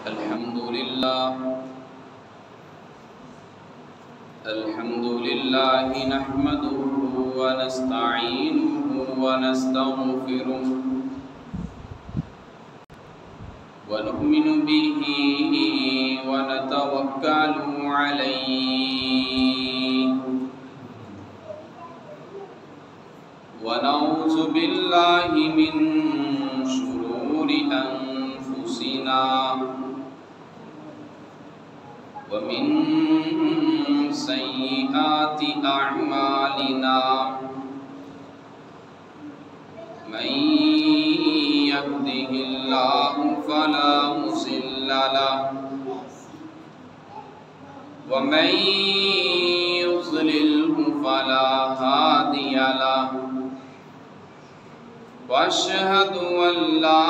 अल्हम्दुलिल्लाह नहमदुहु व नस्तईनुहु व नस्तगफिरुह व नु'मिनु बिही व नतवक्कलु अलैहि व नऊज़ु बिल्लाहि मिन शुरूरि अनफुसिना व मिन सय्यिआति अअमालिना मन यहदिहिल्लाहु फला मुज़िल्ल लहु व मन युज़लिल्हु फला हादिय लहु व अशहदु अन ला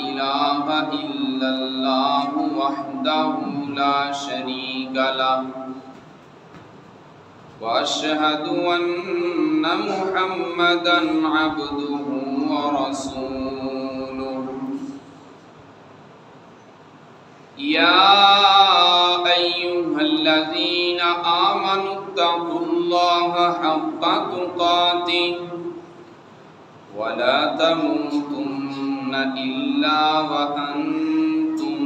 इलाहा इल्लल्लाहु वहदहु ला शरीका लहु व अशहदु अन्ना मुहम्मदन अब्दुहु व रसूलुहु या अय्युहल्लज़ीना आमनुत्तक़ुल्लाहा हक़्क़ तुक़ातिह व ला तमूतुन्ना इल्ला व अंतुम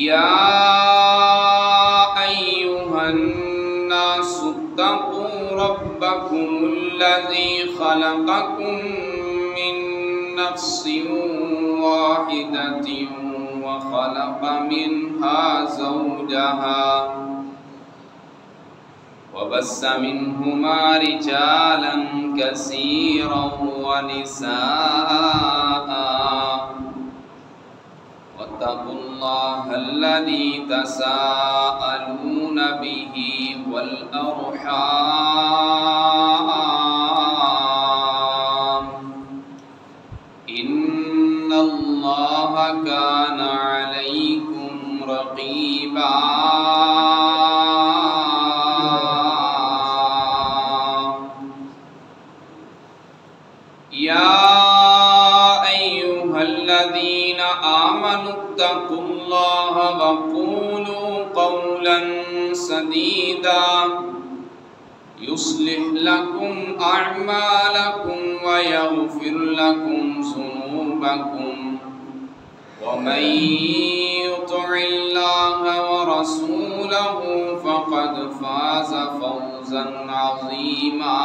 या अय्युहन्नासु इत्तक़ू रब्बकुमुल्लज़ी ख़लक़कुम मिन नफ्सिन वाहिदतिन व ख़लक़ मिन्हा ज़ौजहा व बस्स मिन्हुमा रिजालन कसीरन व निसाअ वत्तक़ुल्लाहल्लज़ी तसाअलून बिही वल अर्हाम इन्नल्लाहा काना अलैकुम रक़ीबा या अय्युहल्लज़ीना आमनुत्तक़ुल्लाहा व क़ूलू क़ौलन सदीदा युस्लिह लकुम अअमालकुम व यग़फिर लकुम ज़ुनूबकुम व मन युति'िल्लाहा व रसूलहु फ़क़द फ़ाज़ फ़ौज़न अज़ीमा।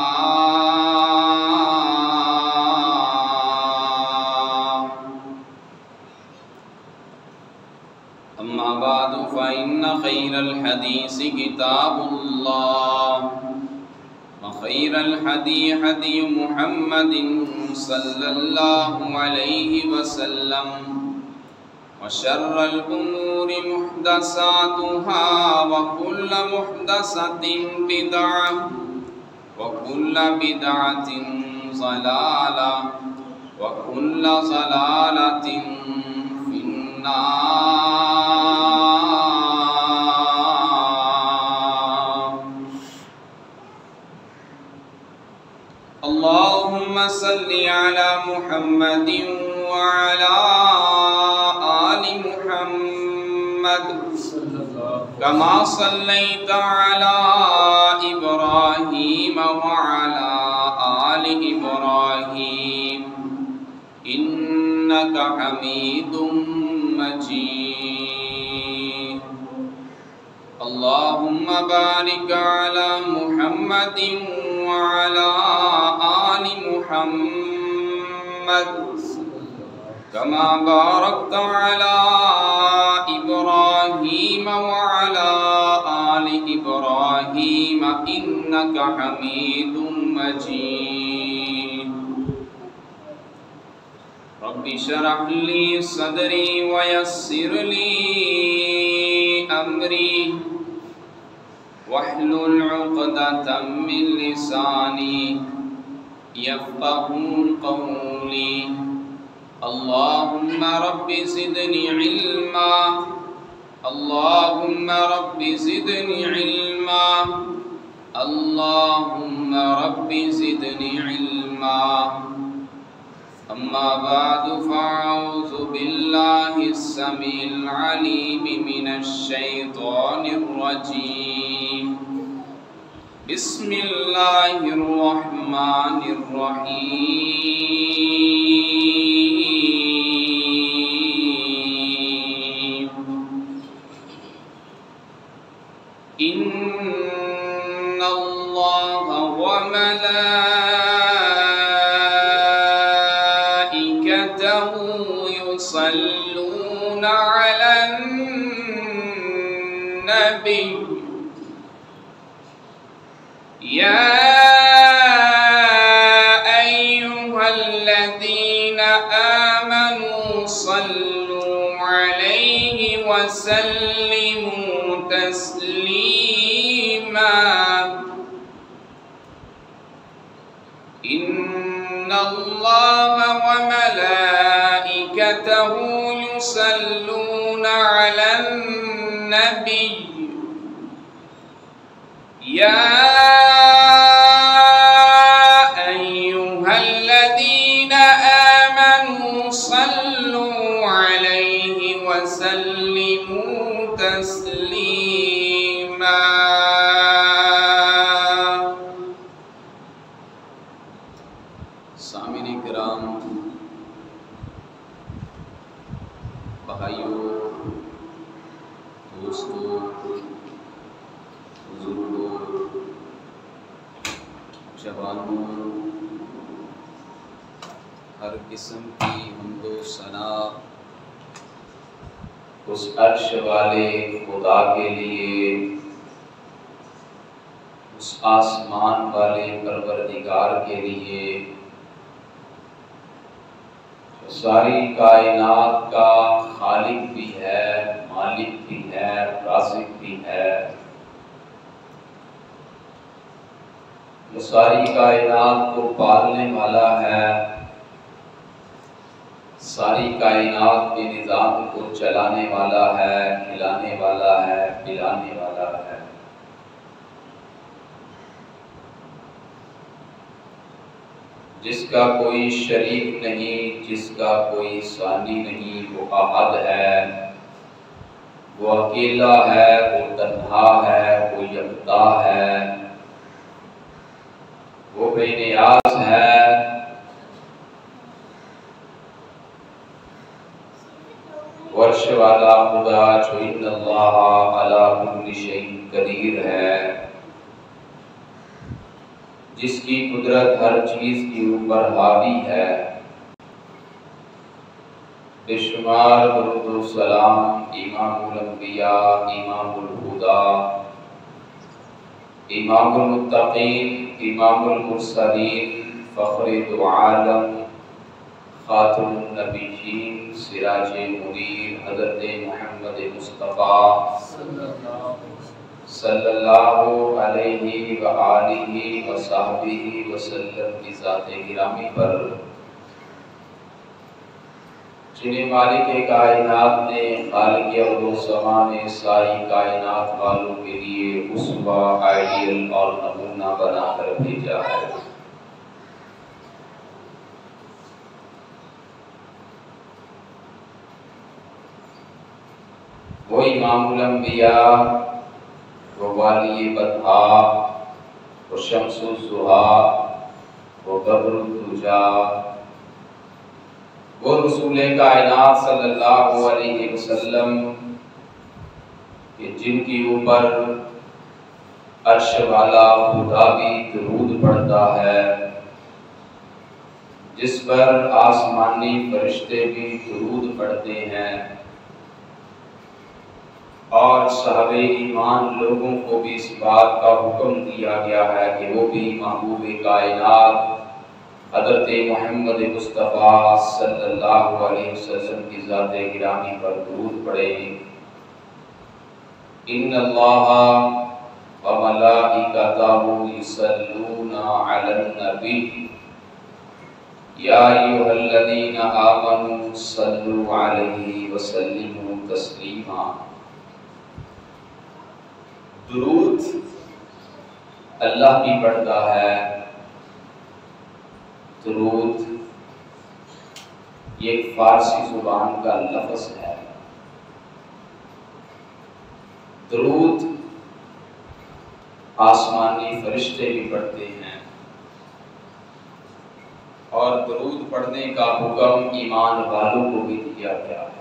अम्मा बादु फ़इन्न ख़ैरल हदीसि किताबुल्लाह व ख़ैरल हदी हदी मुहम्मदिन सल्लल्लाहु अलैहि वसल्लम व शर्रल उमूरि मुहदसातुहा व कुल्लु मुहदसतिन बिदअह व कुल्लु बिदअतिन ज़लाला व कुल्लु ज़लालतिन अल्लाहुम्मा सल्लि अला मुहम्मदिन व अला आलि मुहम्मद कमा सल्लैता अला इब्राहीम व अला आलि इब्राहीम इन्नका हमीदुम मजीद। अल्लाहुम्मा बारिक अला मुहम्मदिन व अला आलि मुहम्मद कमा बारकता अला इब्राहीम व अला आलि इब्राहीम इन्नका हमीदुम मजीद। रब्बि शरह ली सदरी व यस्सिर ली अमरी वहलुल उक़दतम मिन लिसानी यफ़क़हू क़ौली। अल्लाहुम्मा रब्बि ज़िदनी इल्मा अल्लाहुम्मा रब्बि ज़िदनी इल्मा, अल्लाहुम्मा रब्बि ज़िदनी इल्मा। अम्मा बादु फ़अऊज़ु बिल्लाहिस समीइल अलीम मिनश शैतानिर रजीम। बिस्मिल्लाहिर रहमानिर रहीम। इन्नल्लाह व मलाइकतहु युसल्लूना अलन नबी या अय्युहल्लज़ीना आमनू सल्लू अलैहि वसल्लिमू तस्लीमा। इन्नल्लाह व मलाइकतहु युसल्लूना अलन नबी या अय्युहल्लज़ीना आमनू सल्लू अलैहि वसल्लिमू तस्लीमा। सामिन किराम, भाइयों, दोस्तों, बुजुर्गों, जवानों, हर किस्म की हम्दो सना उस अर्श वाले खुदा के लिए, उस आसमान वाले परवरदिगार के लिए, जो सारी कायनात का खालिक भी है, मालिक भी है, राज़िक भी है, जो सारी कायनात को पालने वाला है, सारी कायनात के निज़ाम को चलाने वाला है, खिलाने वाला है, पिलाने वाला है। जिसका कोई शरीक नहीं, जिसका कोई सानी नहीं, वो अहद है, वो अकेला है, वो तन्हा है, वो यकता है, वो बेनियाज है। वर्ष वाला खुदा जो इन्नल्लाह अला कुल्लि शैइन कदीर है, जिसकी कुदरत हर चीज के ऊपर हावी है। बेशुमार दुरूद व सलाम इमामुल अंबिया, इमामुल हुदा, इमामुल मुत्तकीन, इमामुल मुरसलीन, फ़ख्रे दो आलम, खातमुन नबिय्यीन, सिराजे मुनीर, हज़रत मुहम्मद मुस्तफ़ा सल्लल्लाहु अलैहि व आलिहि व सहबिहि वसल्लम की ज़ात-ए गिरामी पर, जिन्हें मालिक कायनात ने, खालिक अर्ज़ व समा ने सारी कायनात वालों के लिए उस्वा, आइडियल और नमूना बनाकर भेजा है। वो इमामुल अंबिया, वो वाली बदहा, वो शम्सुज़्ज़ुहा, वो बद्रुद्दुजा, वो रसूले कायनात सल्लल्लाहु अलैहि वसल्लम कि जिनके ऊपर अर्श वाला खुदा भी दुरूद पढ़ता है, जिस पर आसमानी फरिश्ते भी दुरूद पढ़ते हैं, और साहबे ईमान लोगों को भी इस बात का हुक्म दिया गया है कि वो भी महबूब कायनात हज़रत मुहम्मद मुस्तफ़ा सल्लल्लाहु अलैहि वसल्लम की ज़ात-ए गिरामी पर दुरूद पढ़े। इन्नल्लाह व मलाइकतहु युसल्लूना अलन नबी या अय्युहल्लज़ीना आमनू सल्लू अलैहि व सल्लिमू तस्लीमा। दुरूद अल्लाह की पढ़ता है। दुरूद ये फारसी जुबान का लफ्ज़ है। दुरूद आसमानी फरिश्ते भी पढ़ते हैं और दुरूद पढ़ने का हुक्म ईमान वालों को भी दिया गया है।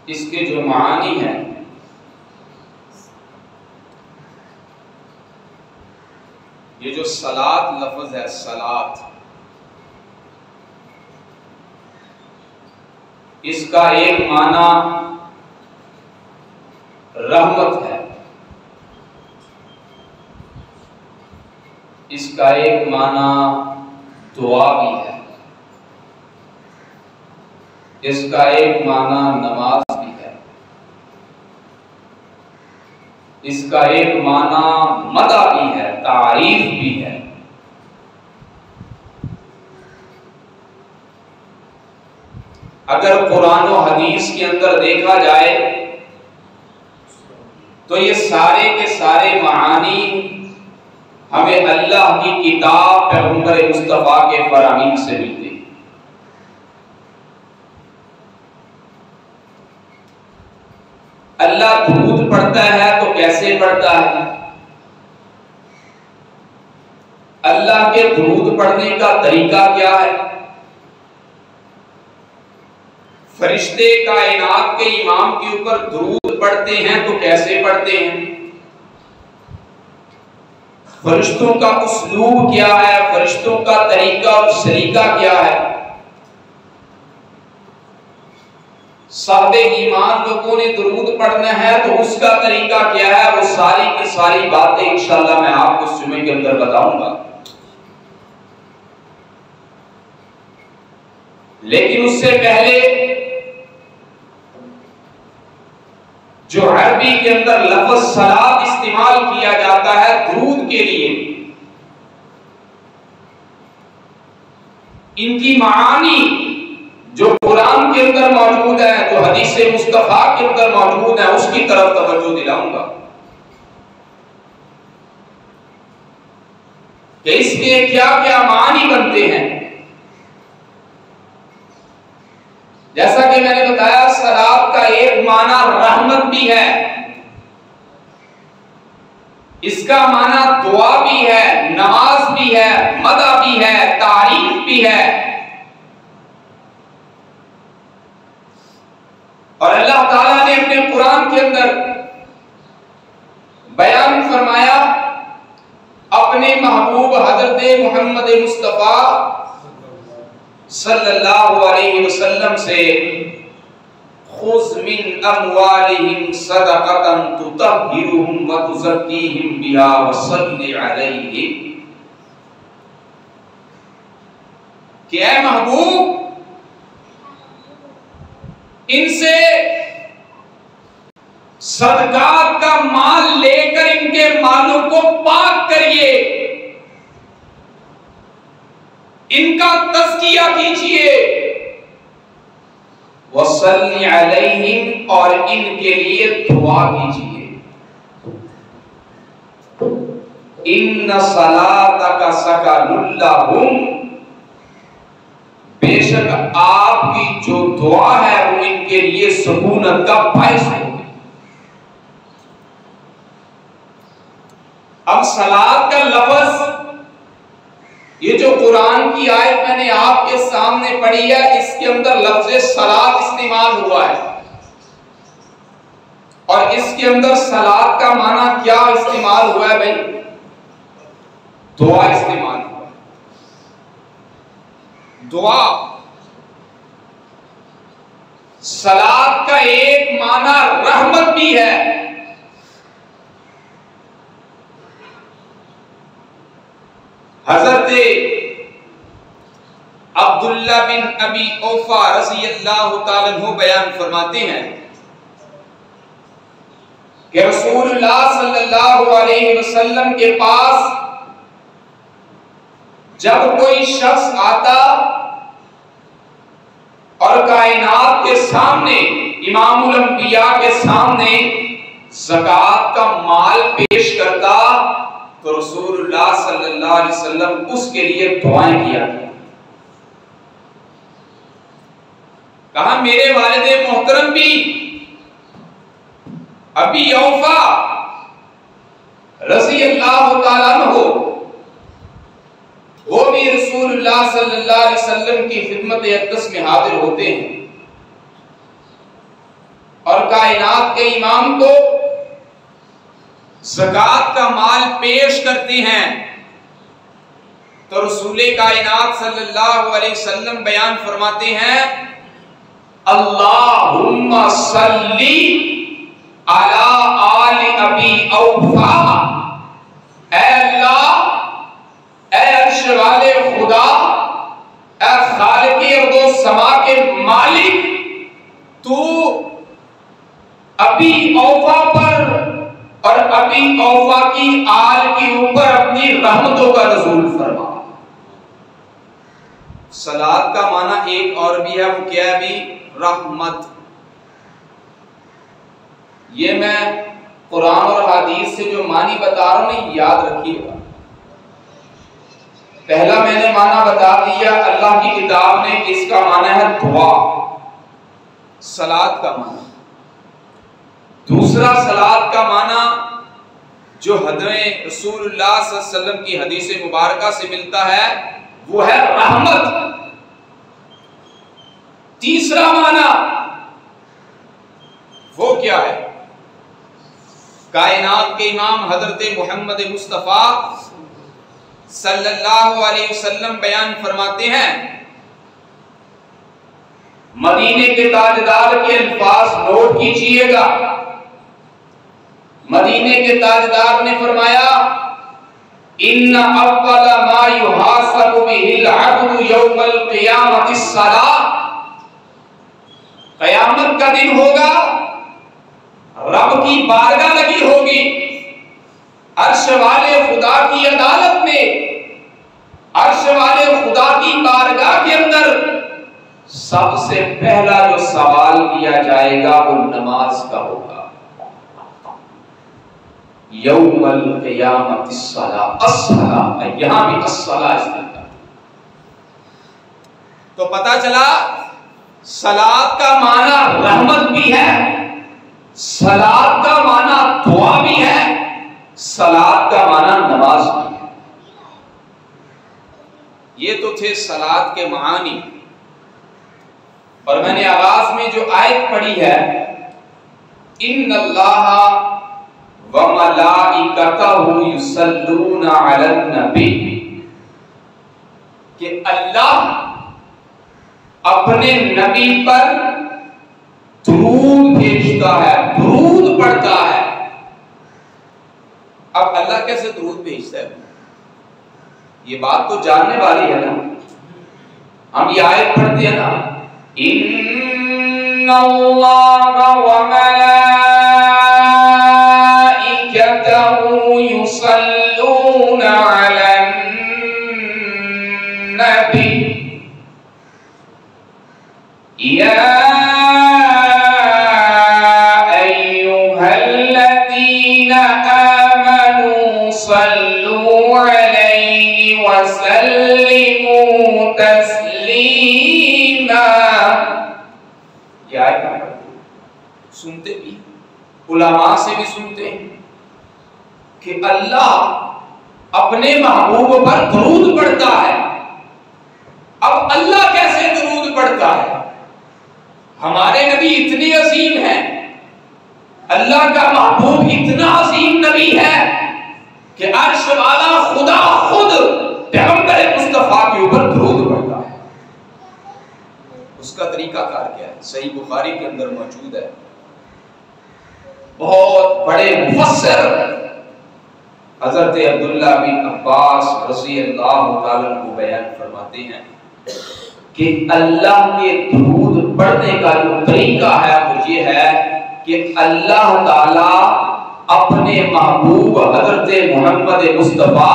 इसके जो मानी हैं ये जो सलात लफ्ज़ है, सलात, इसका एक माना रहमत है, इसका एक माना दुआ भी है, इसका एक माना नमाज भी है, इसका एक माना मदा भी है, तारीफ भी है। अगर कुरान और हदीस के अंदर देखा जाए तो ये सारे के सारे मानी हमें अल्लाह की किताब पैगंबर मुस्तफा के फरामीन से मिलती है। अल्लाह दुरूद पढ़ता है तो कैसे पढ़ता है? अल्लाह के दुरूद पढ़ने का तरीका क्या है? फरिश्ते कायनात के इमाम के ऊपर दुरूद पढ़ते हैं तो कैसे पढ़ते हैं? फरिश्तों का उसलूब क्या है? फरिश्तों का तरीका और सलीका क्या है? साहबे ईमान लोगों ने दुरूद पढ़ना है तो उसका तरीका क्या है? वो सारी की सारी बातें इंशाअल्लाह मैं आपको इस जुमे के अंदर बताऊंगा। लेकिन उससे पहले जो अरबी के अंदर लफ्ज़ सलात इस्तेमाल किया जाता है दुरूद के लिए, इनकी मानी जो कुरान के अंदर मौजूद है, जो हदीस मुस्तफा के अंदर मौजूद है, उसकी तरफ तवज्जो दिलाऊंगा कि इसके क्या क्या मानी बनते हैं। जैसा कि मैंने बताया, सलात का एक माना रहमत भी है, इसका माना दुआ भी है, नमाज भी है, मदा भी है, तारीफ भी है। और अल्लाह ताला ने अपने कुरान के अंदर बयान फरमाया अपने महबूब हजरत मोहम्मद मुस्तफा सल्लल्लाहु अलैहि वसल्लम से, खुज़ मिन अमवालिहिम सदक़तन तुतह्हिरुहुम व तुज़क्कीहिम बिहा व सल्लि अलैहिम, कि ऐ महबूब इनसे सदकात का माल लेकर इनके मालों को पाक करिए, इनका तज़किया कीजिए, वसल्ली अलैहिम, और इनके लिए दुआ कीजिए। इन्ना सलातका सकनुल लहुम, बेशक आपकी जो दुआ है वो इनके लिए सुकूनत का बायस होगी। अब सलात का लफ्ज़, ये जो कुरान की आयत मैंने आपके सामने पढ़ी है, इसके अंदर लफ्ज़ सलात इस्तेमाल हुआ है और इसके अंदर सलात का माना क्या इस्तेमाल हुआ है भाई? दुआ इस्तेमाल हुआ है। दुआ, सलात का एक माना रहमत भी है। हजरत अब्दुल्ला बिन अबी औफा रज़ी अल्लाह ताला अन्हु बयान फरमाते हैं कि रसूलुल्लाह सल्लल्लाहु अलैहि वसल्लम के पास जब कोई शख्स आता और कायनात के सामने, इमामुल अंबिया के सामने ज़कात का माल पेश करता तो रसूलुल्लाह सल्लल्लाहु अलैहि वसल्लम उसके लिए दुआएं किया करते। कहा मेरे वालिदे मोहतरम भी अबी औफा रज़ी अल्लाह ताला अन्हु, वो भी रसूलुल्लाह सल्लल्लाहु अलैहि वसल्लम की खिदमत अक़दस में हाजिर होते हैं और कायनात के इमाम को ज़कात का माल पेश करते हैं तो रसूले कायनात सल्लल्लाहु अलैहि वसल्लम बयान फरमाते हैं, अल्लाहुम्मा सल्ली अला आलि अबी औफा, ऐ अल्लाह, ऐ अर्श वाले खुदा, ऐ खालिक़े अर्दो समा के मालिक, तू अबी औफा पर और अबी औफा की आल के ऊपर अपनी रहमतों का नज़ूल फरमा। सलात का माना एक और भी है, वो क्या है भी? रहमत। ये मैं कुरान और हदीस से जो मानी बता रहा हूं ना, याद रखिएगा। पहला मैंने माना बता दिया अल्लाह की किताब ने, इसका माना है दुआ, सलात का माना। दूसरा सलात का माना जो हदीस रसूलुल्लाह सल्लल्लाहु अलैहि वसल्लम की हदीस मुबारका से मिलता है वो है रहमत। तीसरा माना वो क्या है? कायनात के इमाम हजरत मोहम्मद मुस्तफ़ा सल्लल्लाहु अलैहि वसल्लम बयान फरमाते हैं, मदीने के ताजदार के अल्फाज नोट कीजिएगा। मदीने के ताजदार ने फरमाया, इन्ना अव्वल मा युहासबु बिहिल अब्दु यौमल क़ियामति स्सलाह, क़यामत का दिन होगा, रब की बारगाह लगी होगी, अर्श वाले खुदा की अदालत में, अर्श वाले खुदा की बारगाह के अंदर सबसे पहला जो सवाल किया जाएगा वो नमाज का होगा। यौमल क़ियामति स्सलाह, अस्सलाह, यहां भी अस्सलाह इस्तेमाल। तो पता चला सलात का माना रहमत भी है, सलात का माना दुआ भी है, सलात का माना नमाज भी है। ये तो थे सलात के मानी। और मैंने आगाज में जो आयत पढ़ी है, इन्नल्लाह व मलाइकतहु युसल्लूना अलन नबी, कि अल्लाह अपने नबी पर दुरूद भेजता है, दुरूद पढ़ता है। अब अल्लाह कैसे दुरूद भेजता है? ये बात तो जानने वाली है ना। हम ये आयत पढ़ते हैं ना, इन्नल्लाहा व मलाइकतहु युसल्लूना अलन नबी या अय्युहल्लज़ीना आमनू सल्लू अलैहि व सल्लिमू तस्लीमा। सुनते भी, उलमा से भी सुनते हैं कि अल्लाह अपने महबूब पर दुरूद पढ़ता है। अब अल्लाह कैसे दुरूद पढ़ता है? हमारे नबी इतने अजीम हैं, अल्लाह का महबूब इतना अजीम नबी है कि अर्श वाला खुदा खुद पैगंबर मुस्तफा के ऊपर दुरूद पढ़ता है। उसका तरीका कार क्या है? सही बुखारी के अंदर मौजूद है। बहुत बड़े मुफस्सिर हजरत अब्दुल्ला बिन अब्बास रज़ी अल्लाह ताला अन्हु बयान फरमाते हैं कि अल्लाह के दुरूद पढ़ने का जो तरीका है वो ये है कि अल्लाह ताला अपने महबूब हजरत मोहम्मद मुस्तफ़ा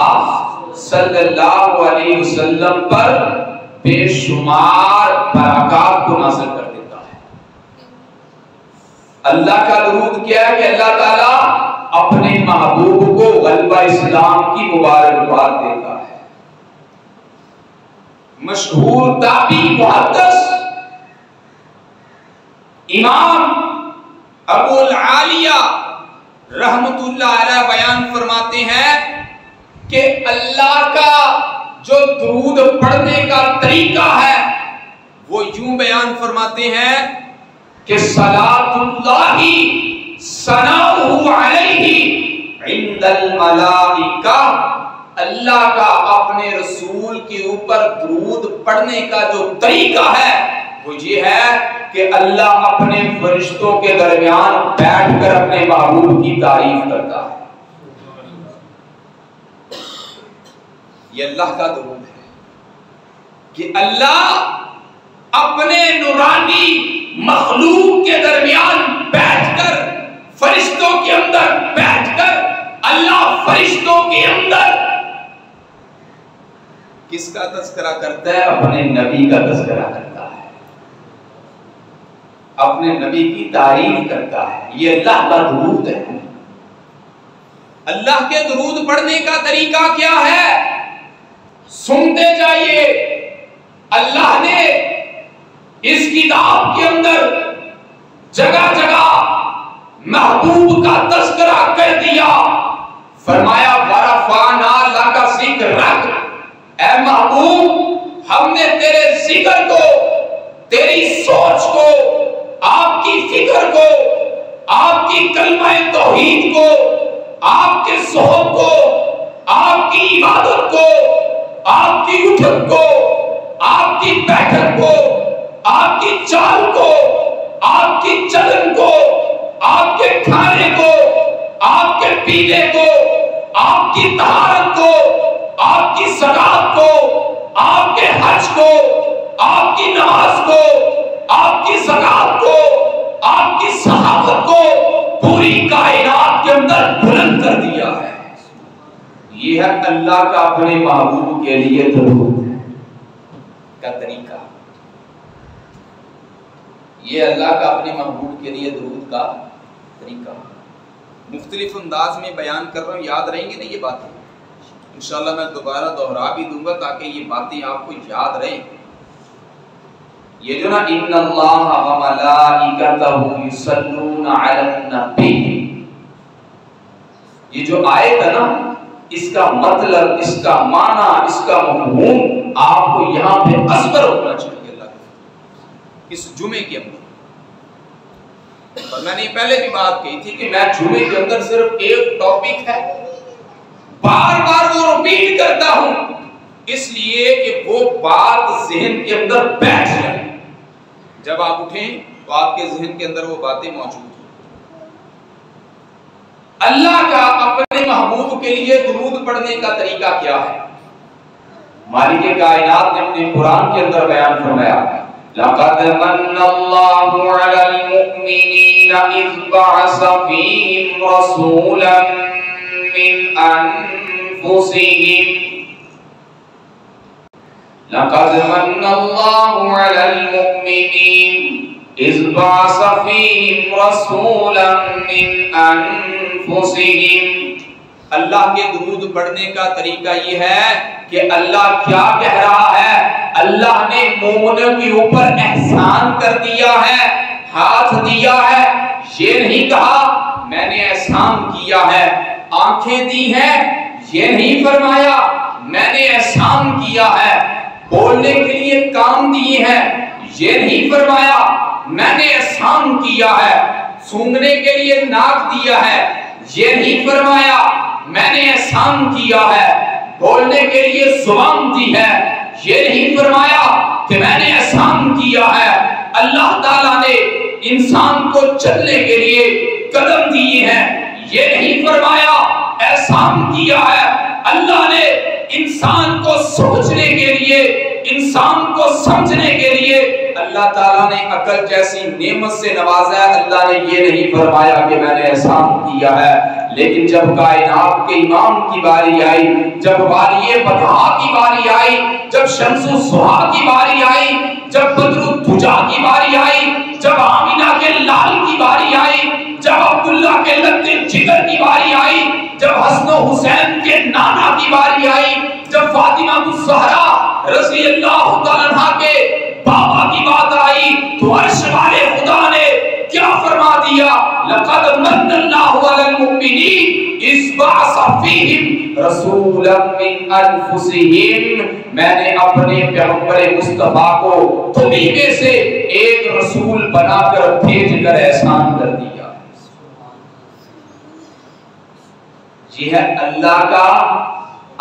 सल्लल्लाहु अलैहि वसल्लम पर बेशुमार बरकत को नाज़िल कर देता है। अल्लाह का दुरूद क्या है कि अल्लाह ताला अपने महबूब को गलबा इस्लाम की मुबारकबाद देता है। मशहूर ताबी मुहद्दिस इमाम अबुल आलिया रहमतुल्लाह अलैह बयान फरमाते हैं कि अल्लाह का जो दुरूद पढ़ने का तरीका है वो यूं बयान फरमाते हैं कि सलातुल्लाहि सनाउहु अलैहि इंदल मलाइका, अल्लाह का अपने रसूल के ऊपर दुरूद पढ़ने का जो तरीका है वो ये है कि अल्लाह अपने फरिश्तों के दरमियान बैठकर अपने महबूब की तारीफ करता है। ये अल्लाह का दुरूद है कि अल्लाह अपने नूरानी मखलूक के दरमियान बैठकर, फरिश्तों के अंदर बैठकर, अल्लाह फरिश्तों के अंदर किसका तज़किरा करता है? अपने नबी का तज़किरा करता है, अपने नबी की तारीफ करता है। ये अल्लाह का दुरूद है। अल्लाह के दुरूद पढ़ने का तरीका क्या है? सुनते जाइए। अल्लाह ने इस किताब के अंदर जगह जगह महबूब का तज़किरा कर दिया। फरमाया वरफ़अना लका ज़िक्रक, ऐ महबूब हमने तेरे जिक्र को, तेरी सोच को, आपकी फिक्र को, आपकी कलमा तौहीद को, आपके ज़ुहद को, आपकी इबादत को, आपकी उठक को, आपकी बैठक को, आपकी चाल को, आपकी चलन को, आपके खाने को, आपके पीने को, आपकी तहारत को, आपकी ज़कात को, आपके हज को, आपकी नमाज को, आपकी ज़कात को, आपकी सहाबत को पूरी कायनात के अंदर बुलंद कर दिया है। यह है अल्लाह का अपने महबूब के लिए दुरूद का तरीका। ये अल्लाह का अपने महबूब के लिए दुरूद का तरीका। मुख्तलिफ अंदाज में बयान कर रहा हूँ, याद रहेंगे ना ये बातें? इंशाअल्लाह मैं दोबारा दोहरा भी दूंगा ताकि ये बातें आपको याद रहें। ये जो ना इन्नल्लाहा व मलाइकतहु युसल्लूना अलन नबी, ये जो आयत है ना, इसका मतलब, इसका माना, इसका मफ़हूम आपको यहाँ पे असबर होना चाहिए अल्लाह इस जुमे के अंदर। और मैंने पहले भी बात कही थी कि मैं जुमे के अंदर सिर्फ एक टॉपिक है, बार बार वो रिपीट करता हूं इसलिए कि वो बात ज़हन के अंदर बैठ जाए। जब आप उठें तो आपके ज़हन के अंदर वो बातें मौजूद हो। अल्लाह का अपने महबूब के लिए दुरूद पढ़ने का तरीका क्या है? मालिक कायनात ने अपने कुरान के अंदर बयान फरमाया, लक़द मन्नल्लाहु अलल मुमिनीना इज़ बअस फ़ीहिम रसूलन मिन अनफुसिहिम, लक़द मन्नल्लाहु अलल मुमिनीन इज़ बअस फ़ीहिम रसूलन मिन अनफुसिहिम। अल्लाह के दुरूद पढ़ने का तरीका ये है कि अल्लाह क्या कह रहा है? अल्लाह ने मोमिनों के ऊपर एहसान कर दिया है, हाथ दिया है। ये नहीं कहा मैंने एहसान किया है, आंखें दी हैं, ये नहीं फरमाया मैंने एहसान किया है। बोलने के लिए कान दिए हैं, ये नहीं फरमाया मैंने एहसान किया है। सूंघने के लिए नाक दिया है, ये नहीं फरमाया मैंने एहसान किया है। बोलने के लिए जुबान दी है, ये नहीं फरमाया कि मैंने एहसान किया है। अल्लाह ताला ने इंसान को चलने के लिए कदम दिए हैं, ये नहीं फरमाया एहसान किया है। अल्लाह ने इंसान को सोचने के लिए, इंसान को समझने के लिए अल्लाह ताला ने अकल जैसी नेमत से नवाजा है। अल्लाह ने ये नहीं फरमाया कि मैंने एहसान किया है, लेकिन जब कायनात के इमाम की बारी आई, जब वालिये बदहा की बारी आई, जब शम्सुस सुहा की बारी आई, जब बदरुद दुजा की बारी आई, जब आमिना के लाल की बारी आई, जब अब्दुल्ला के लत्ते जिगर की बारी आई, जब हसन हुसैन के नाना की बारी आई, जब फातिमा ज़हरा रज़ी अल्लाह तआला अन्हा के बाबा की बात आई, तो अर्श वाले खुदा ने क्या फरमा दिया, लक़द मन्नल्लाहु अलल मुमिनीन इज़ बअसा फ़ीहिम रसूलन मिन अनफुसिहिम, मैंने अपने पैगंबर मुस्तफा को तुम्हीं में से एक रसूल बनाकर भेजकर एहसान कर दिया। ये है अल्लाह का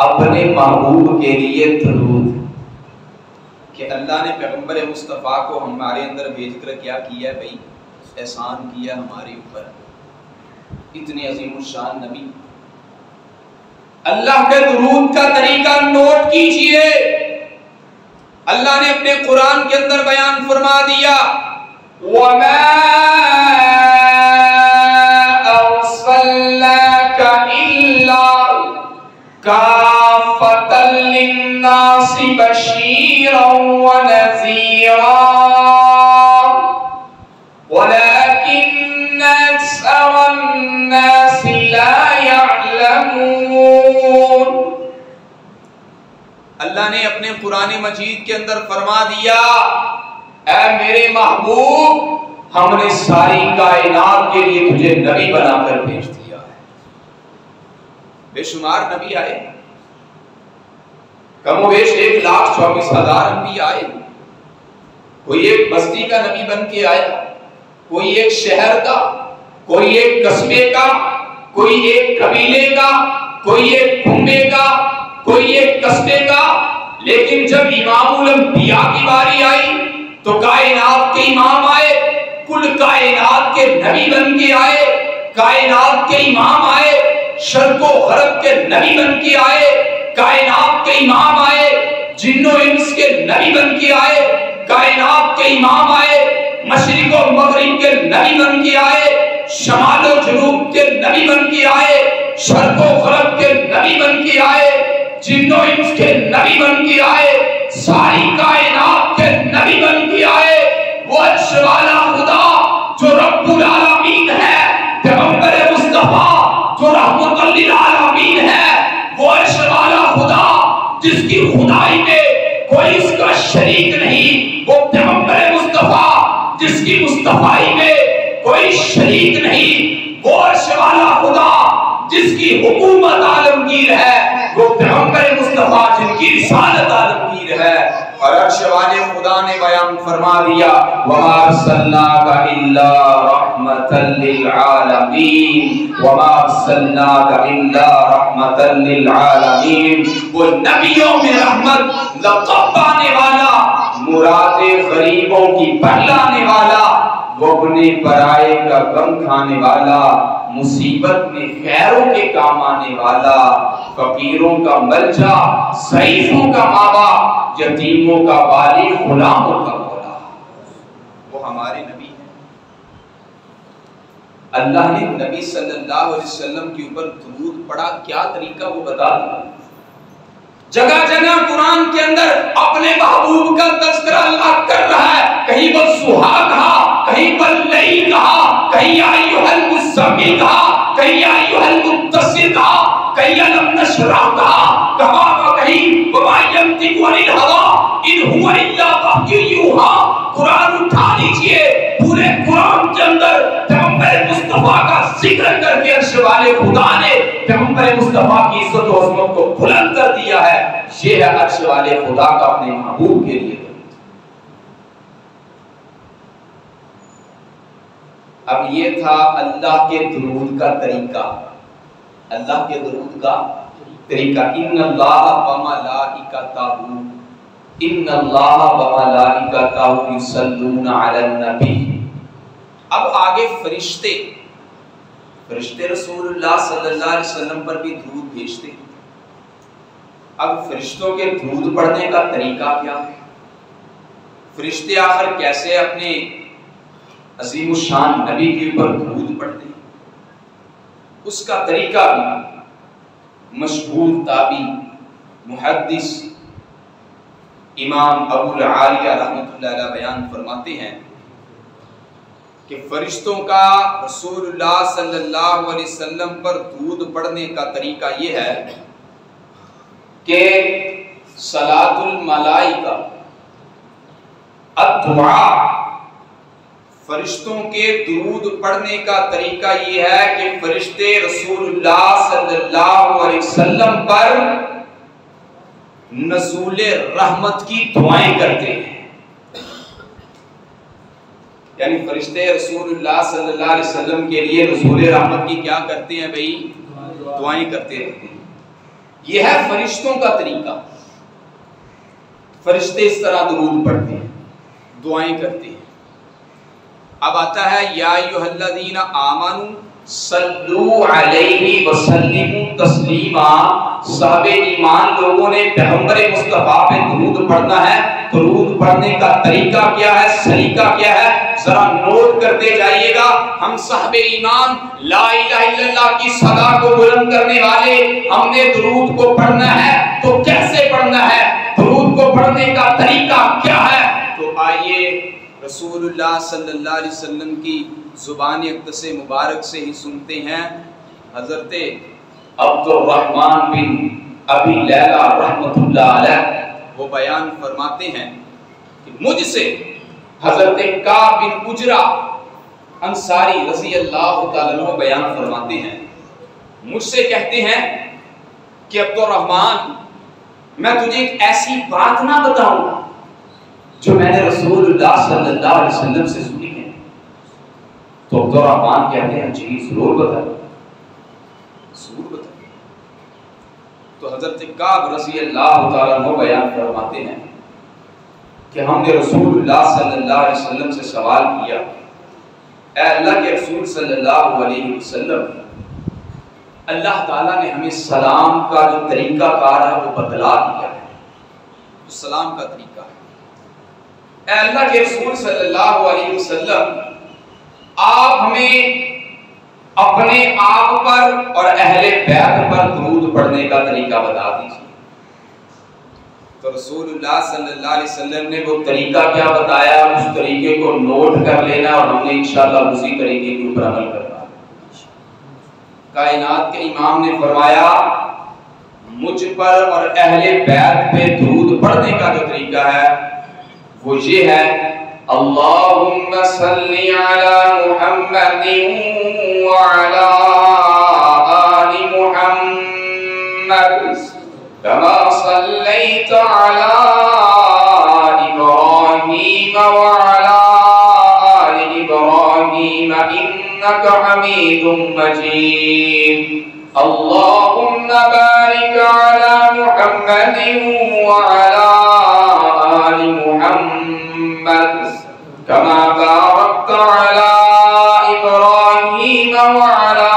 अपने महबूब के लिए दरूद कि अल्लाह ने पैगंबर मुस्तफ़ा को हमारे अंदर भेजकर क्या किया भाई, एहसान किया हमारे ऊपर। इतने अजीम शान नबी, अल्लाह के दरूद का तरीका नोट कीजिए। अल्लाह ने अपने कुरान के अंदर बयान फरमा दिया, वमा अर्सलनाका इल्ला काफ़तल लिन्नासि बशीरन व नज़ीरा वलाकिन्न अक्सरन नासि ला यअलमून। अल्लाह ने अपने कुरान मजीद के अंदर फरमा दिया, ऐ मेरे महबूब, हमने सारी कायनात के लिए तुझे नबी बनाकर भेज दिया है। बेशुमार नबी आए, कमोबेश 1,24,000 नबी आए। कोई एक बस्ती का नबी बन के आया, कोई एक शहर का, कोई एक कस्बे का, कोई एक कबीले का, कोई एक कुंबे का, कोई एक कस्बे का। लेकिन जब इमामुल अंबिया की बारी आई तो कायनात के इमाम आए, कुल कायनात के नबी बन के आए, कायनात के इमाम आए, शर्को गरब के नबी बन के आए, कायनात के इमाम आए, जिन्नो इंस के नबी बन के आए, कायनात के इमाम आए, मशरिक और मगरिब के नबी बन के आए, शमाल और जुनूब के नबी बन के आए, शर्क और गरब के नबी बन के आए, जिन्नो इंस के नबी बन के आए, सारी कायनात के नबी बन के आए। वो अर्श वाला खुदा जो रब्बुल आलमीन है, पैगंबर मुस्तफा जो रहमतुल लिल आलमीन है, वो अर्श वाला खुदा जिसकी खुदाई में कोई इसका शरीक नहीं, वो पैगंबर मुस्तफा जिसकी मुस्तफाई में कोई शरीक नहीं, वो अर्श वाला खुदा जिसकी हुकूमत आलमगीर है, वो पैगंबर मुस्तफा जिनकी रिसालत आलमगीर है। और अर्श वाले खुदा ने बयान फरमा दिया, वमा अर्सलनाका इल्ला रहमतल लिल आलमीन, वमा अर्सलनाका इल्ला रहमतल लिल आलमीन। वो नबियों में रहमत लक़ब पाने वाला, मुरादे गरीबों की बरलाने वाला, वो अपने पराये का गम खाने वाला, मुसीबत में खैरों के काम आने वाला, फकीरों का मलजा, ज़ईफों का मावा, यतीमों का वाली, गुलामों का मौला, वो हमारे नबी हैं। अल्लाह ने नबी सल्लल्लाहु अलैहि वसल्लम के ऊपर दुरूद पढ़ा, क्या तरीका वो बता दिया। जगह जगह कुरान के अंदर अपने महबूब का तज़किरा अल्लाह कर रहा है, कहीं वो सुहा कहा, कहीं वल्लैल कहा, कहीं या अय्युहल मुज़्ज़म्मिल कहा, कहीं या अय्युहल मुद्दस्सिर कहा, कहीं अलम नशरह कहा, कहीं वमा यंतिकु अनिल हवा इन हुवा इल्ला वह्युन यूहा। कुरान उठा लीजिए, पूरे कुरान के अंदर पैगंबर मुस्तफा का जिक्र करके अर्श वाले खुदा ने पैगंबर मुस्तफा की इज्जत और अज़मत को बुलंद कर दिया है। ये है अर्श वाले खुदा का अपने महबूब के लिए। अब ये था अल्लाह के दुरूद का तरीका, अल्लाह के दुरूद का तरीका। इन्नल्लाह व मलाइकतहू, इन्नल्लाह व मलाइकतहू युसल्लूना अलन नबी। अब आगे फरिश्ते रसूलुल्लाह सल्लल्लाहु अलैहि वसल्लम पर भी दुरूद भेजते। अब फरिश्तों के दुरूद पढ़ने का तरीका क्या है, फरिश्ते आखिर कैसे अपने अजीम शान नबी के ऊपर दुरूद पढ़ते हैं। उसका तरीका भी मशहूर ताबी मुहद्दिस इमाम अबुल आलिया रहमतुल्लाह अलैह बयान फरमाते हैं कि फरिश्तों का रसूलुल्लाह सल्लल्लाहु अलैहि वसल्लम पर दूध पढ़ने का तरीका ये है कि सलातुल मलाइका अद्दुआ, फरिश्तों के दुरूद पढ़ने का तरीका ये है कि फरिश्ते रसूलुल्लाह सल्लल्लाहु अलैहि वसल्लम पर नज़ूले रहमत की दुआएं करते हैं। यानी फरिश्ते रसूलुल्लाह सल्लल्लाहु अलैहि वसल्लम के लिए नज़ूले रहमत की क्या करते हैं भाई? दुआएं करते रहते हैं। यह है फरिश्तों का तरीका। फरिश्ते इस तरह दुरूद पढ़ते हैं, दुआएं करते हैं। अब आता है या अय्युहल्लज़ीना आमनू सल्लू अलैहि वसल्लिमू तस्लीमा। साहबे ईमान लोगों ने पैगंबर मुस्तफा पे दुरूद पढ़ना है। दुरूद पढ़ने का तरीका क्या है, सलीका क्या है, जरा नोट करते जाइएगा। हम साहबे ईमान ला इलाहा इल्लल्लाह की सदा को बुलंद करने वाले, हमने दुरूद को पढ़ना है तो कैसे पढ़ना है, दुरूद को पढ़ने का तरीका क्या है? तो आइए रसूलुल्लाह सल्लल्लाहु अलैहि वसल्लम की ज़ुबान अक़दस मुबारक से ही सुनते हैं। हज़रत अब्दुर्रहमान बिन अबी लैला रहमतुल्लाह अलैह वो बयान फरमाते हैं कि मुझसे हज़रत काब बिन उजरा अंसारी रज़ी अल्लाह तआला अन्हु बयान फरमाते हैं, मुझसे कहते हैं कि अब्दुर्रहमान, मैं तुझे एक ऐसी बात ना बताऊं जो मैंने रसूलुल्लाह सल्लल्लाहु अलैहि वसल्लम से सुनी है? तो अब्दुर्रहमान कहते हैं, जी जरूर बताओ, जरूर बताओ। तो हजरत काब रज़ी अल्लाह तआला अन्हु बयान फरमाते हैं कि हमने रसूलुल्लाह सल्लल्लाहु अलैहि वसल्लम से सवाल किया, ऐ अल्लाह के रसूल सल्लल्लाहु अलैहि वसल्लम, अल्लाह ताला ने हमें सलाम का जो तरीका कार है वो बतला दिया है, तो सलाम का तरीका है। ऐ अल्लाह के रसूल सल्लल्लाहु अलैहि वसल्लम, आप हमें अपने आप पर और अहले बैत पर दुरूद पढ़ने का तरीका बता दीजिए। तो रसूलुल्लाह सल्लल्लाहु अलैहि वसल्लम ने वो तरीका क्या बताया, उस तरीके को नोट कर लेना और हमने इंशाअल्लाह उसी तरीके के ऊपर अमल करना। कायनात के इमाम ने फरमाया, मुझ पर और अहले बैत पे दुरूद पढ़ने का जो तरीका है वो ये है, अल्लाहुम्मा सल्ली अला मुहम्मदिन व अला आलि मुहम्मद कमा सल्लैता अला इब्राहीम व अला आलि इब्राहीम इन्नका हमीदुम मजीद। अल्लाहुम्मा बारिक अला मुहम्मदिन व अला आलि मुहम्मद कमा बारकता अला इब्राहीम व अला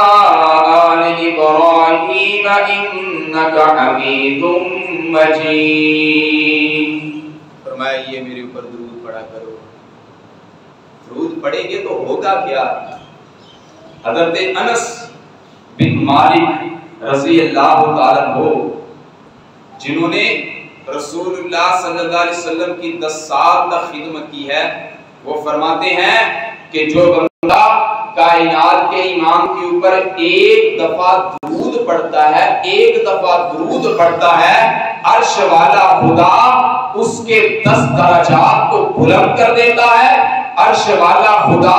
आलि इब्राहीम इन्नका हमीदुम मजीद। फरमाया, ये मेरे ऊपर दुरूद पढ़ा करो। दुरूद पढ़ेंगे तो होगा क्या? हज़रत अनस बिन मालिक रज़ी अल्लाह तआला अन्हु, जिन्होंने रसूलुल्लाह सल्लल्लाहु अलैहि वसल्लम की 10 साल तक खिदमत की है, वो फरमाते हैं कि जो बंदा कायनात के इमाम के ऊपर एक दफा दुरूद पढ़ता है, एक दफा दुरूद पढ़ता है, अर्श वाला खुदा उसके 10 दर्जात को बुलंद कर देता है। अर्श वाला खुदा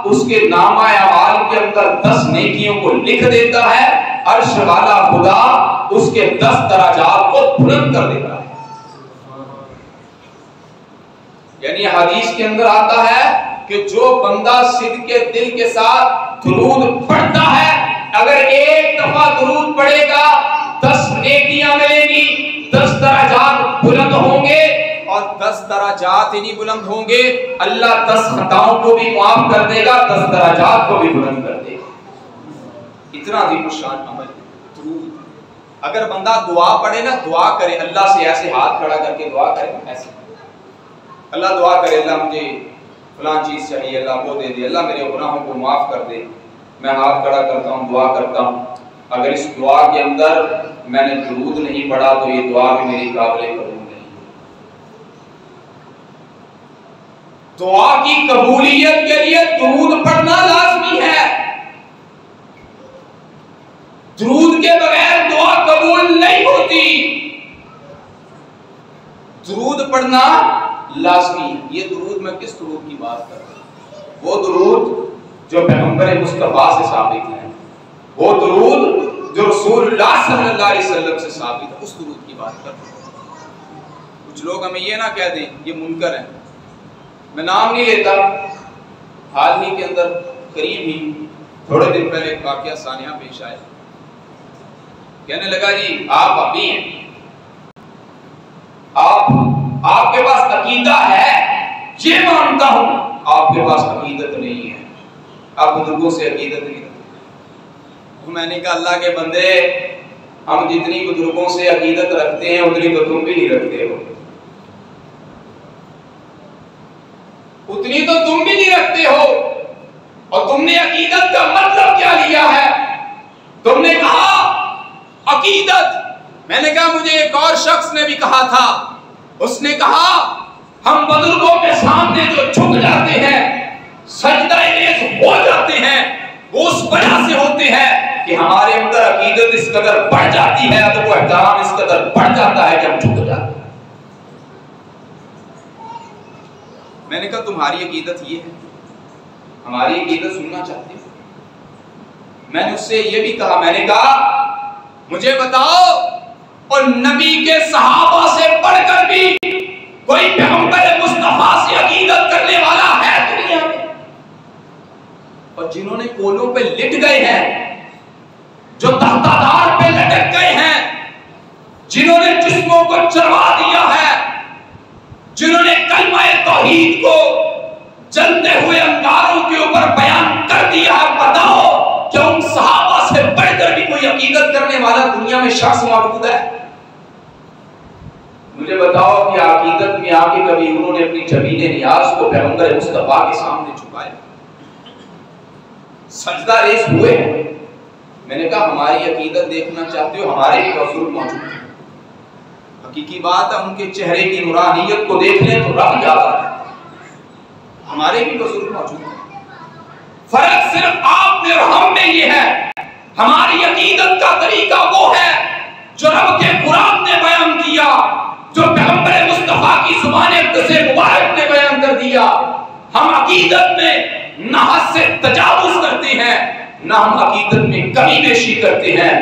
उसके नामा अमाल के अंदर 10 नेकियों को लिख देता है। अर्श वाला खुदा उसके 10 दर्जात को बुलंद कर देता है। यानी हदीस के अंदर आता है कि जो बंदा सिद्क़ के दिल के साथ दुरूद पढ़ता है, अगर एक दफा दुरूद पढ़ेगा 10 नेकियां मिलेंगी, 10 दर्जात बुलंद होंगे, और 10 दर्जात ही नहीं बुलंद होंगे, अल्लाह 10 खताओं को भी माफ कर देगा, 10 दर्जात को भी बुलंद कर देगा। इतना अज़ीमुश्शान अमल दुरूद। अगर बंदा दुआ पढ़े ना, दुआ करे अल्लाह से, ऐसे हाथ खड़ा करके दुआ करे, ऐसे अल्लाह दुआ करे, अल्लाह मुझे फलां चीज चाहिए, अल्लाह वो दे दे, अल्लाह मेरे गुनाहों को माफ कर दे, मैं हाथ खड़ा करता हूँ, दुआ करता हूँ, अगर इस दुआ के अंदर मैंने दुरूद नहीं पढ़ा तो ये दुआ भी मेरी काबिल कबूल नहीं। दुआ की कबूलियत के लिए दुरूद पढ़ना लाजमी है। दुरूद के बगैर दुआ कबूल नहीं होती। दुरूद पढ़ना लाजमी है। ये दुरूद, मैं किस दुरूद की बात कर रहा हूं? वो दुरूद जो पैगंबर मुस्तफा से साबित है, वो दुरूद जो रसूलुल्लाह सल्लल्लाहु अलैहि वसल्लम से साबित है, उस दुरूद की बात कर रहा हूं। कुछ लोग हमें ये ना कह दें ये मुनकर है, मैं नाम नहीं लेता। हाल ही के अंदर करीब ही थोड़े दिन पहले एक वाकया सानिया पेश आया। कहने लगा जी आप भाभी हैं, आपके पास अकीदा है, ये मानता हूं, आपके पास अकीदत नहीं है, आप बुजुर्गों से अकीदत नहीं रखते। तो मैंने कहा अल्लाह के बंदे, हम जितनी बुजुर्गों से अकीदत रखते हैं उतनी तो तुम भी नहीं रखते हो, उतनी तो तुम भी नहीं रखते हो। और तुमने अकीदत का मतलब क्या लिया है? तुमने कहा अकीदत, मैंने कहा मुझे एक और शख्स ने भी कहा था, उसने कहा हम बुजुर्गों के सामने जो झुक जाते हैं, सजदा-ए-रेज़ हो जाते हैं, वो उस वजह से होते हैं कि हमारे अंदर अकीदत इस कदर बढ़ जाती है, तो वो एहतराम इस कदर बढ़ जाता है कि हम झुक जाते हैं। मैंने कहा तुम्हारी अकीदत ये है, हमारी अकीदत सुनना चाहते हो? मैंने उससे ये भी कहा, मैंने कहा मुझे बताओ और नबी के सहाबा से बढ़कर भी कोई पैगंबर मुस्तफा से अकीदत करने वाला है दुनिया में? और जिन्होंने कोलों पे लिट गए हैं, जो तख्तादार पे लटक गए हैं, जिन्होंने जिस्मों को चरवा दिया है, जिन्होंने कलमा-ए तौहीद को जलते हुए अंगारों के ऊपर बयान कर दिया है, बताओ क्या उन सहाबा से बढ़कर भी कोई अकीदत करने वाला दुनिया में शख्स मौजूद है? मुझे बताओ कि अकीदत में आके कभी उन्होंने अपनी जमीन नियाज को पैगंबर मुस्तफा के सामने झुकाया, सजदा रेज़ हुए? मैंने कहा हमारी अकीदत देखना चाहते हो, हमारे भी बुजुर्ग मौजूद हैं। हकीकी बात है, उनके चेहरे की नूरानियत को देख लें तो रब जाता है, हमारे भी बुजुर्ग मौजूद हैं। फर्क सिर्फ आप में और हम में ये है, हमारी अकीदत का तरीका वो है जो रब के कुरान ने बयान किया, जो पैगंबर मुस्तफा की ज़ुबान से मुबारक ने बयान कर दिया। हम अकीदत में ना हद से तजावुज़ करते हैं, ना हम अकीदत में कमी बेशी करते हैं।